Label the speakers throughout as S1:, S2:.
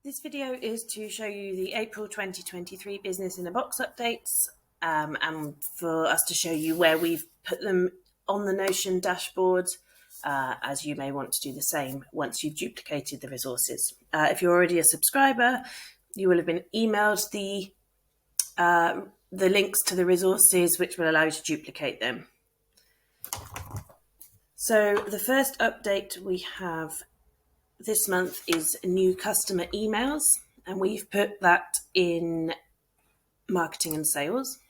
S1: This video is to show you the April 2023 Business in a Box updates and for us to show you where we've put them on the Notion dashboard, as you may want to do the same once you've duplicated the resources. If you're already a subscriber, you will have been emailed the links to the resources which will allow you to duplicate them. So the first update we have this month is new customer emails, and we've put that in marketing and sales.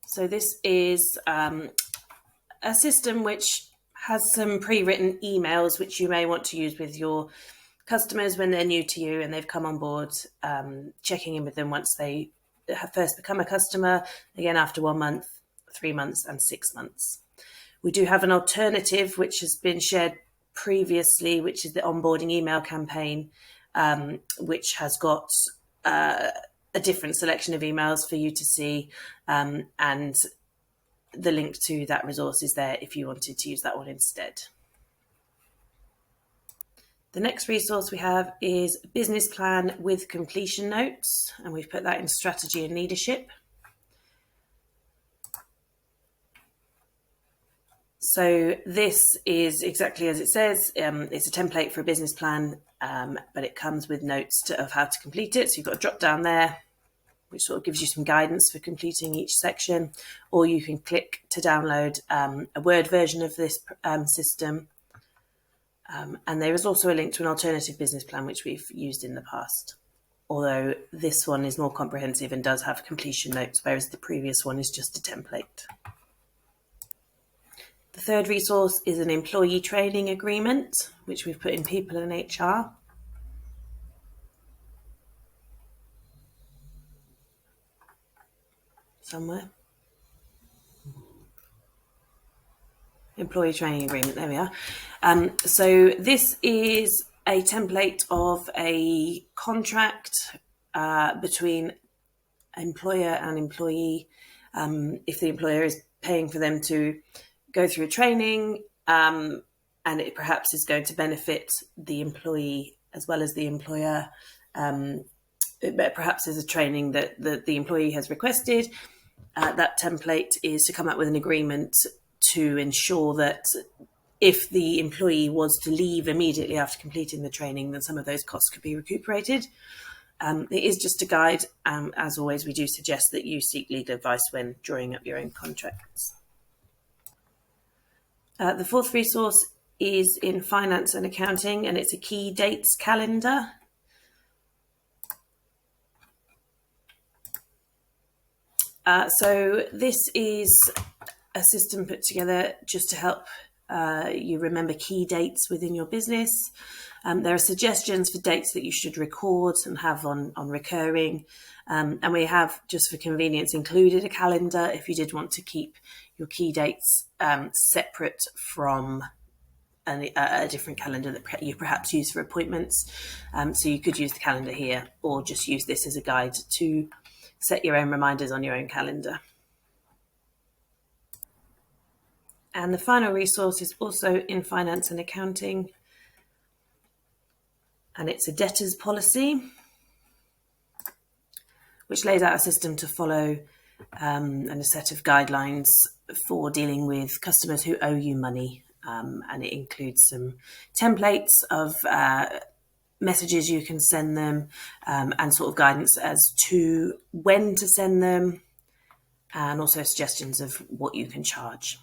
S1: So this is a system which has some pre-written emails which you may want to use with your customers when they're new to you and they've come on board, checking in with them once they have first become a customer, again after 1 month, 3 months and 6 months. We do have an alternative which has been shared previously, which is the onboarding email campaign, which has got a different selection of emails for you to see, and the link to that resource is there if you wanted to use that one instead. The next resource we have is business plan with completion notes, and we've put that in strategy and leadership. So this is exactly as it says. It's a template for a business plan, but it comes with notes of how to complete it. So you've got a drop down there, which sort of gives you some guidance for completing each section, or you can click to download a Word version of this system. And there is also a link to an alternative business plan, which we've used in the past, although this one is more comprehensive and does have completion notes, whereas the previous one is just a template. The third resource is an employee training agreement, which we've put in People and HR. Somewhere. Employee training agreement, there we are. So this is a template of a contract between employer and employee. If the employer is paying for them to go through a training, and it perhaps is going to benefit the employee as well as the employer. But perhaps there's a training that the employee has requested. That template is to come up with an agreement to ensure that if the employee was to leave immediately after completing the training, then some of those costs could be recuperated. It is just a guide. As always, we do suggest that you seek legal advice when drawing up your own contracts. The fourth resource is in finance and accounting, and it's a key dates calendar. So this is a system put together just to help you remember key dates within your business. There are suggestions for dates that you should record and have on recurring. And we have, just for convenience, included a calendar if you did want to keep your key dates separate from a different calendar that you perhaps use for appointments. So you could use the calendar here, or just use this as a guide to set your own reminders on your own calendar. And the final resource is also in finance and accounting, and it's a debtors policy, which lays out a system to follow and a set of guidelines for dealing with customers who owe you money. And it includes some templates of messages you can send them, and sort of guidance as to when to send them, and also suggestions of what you can charge.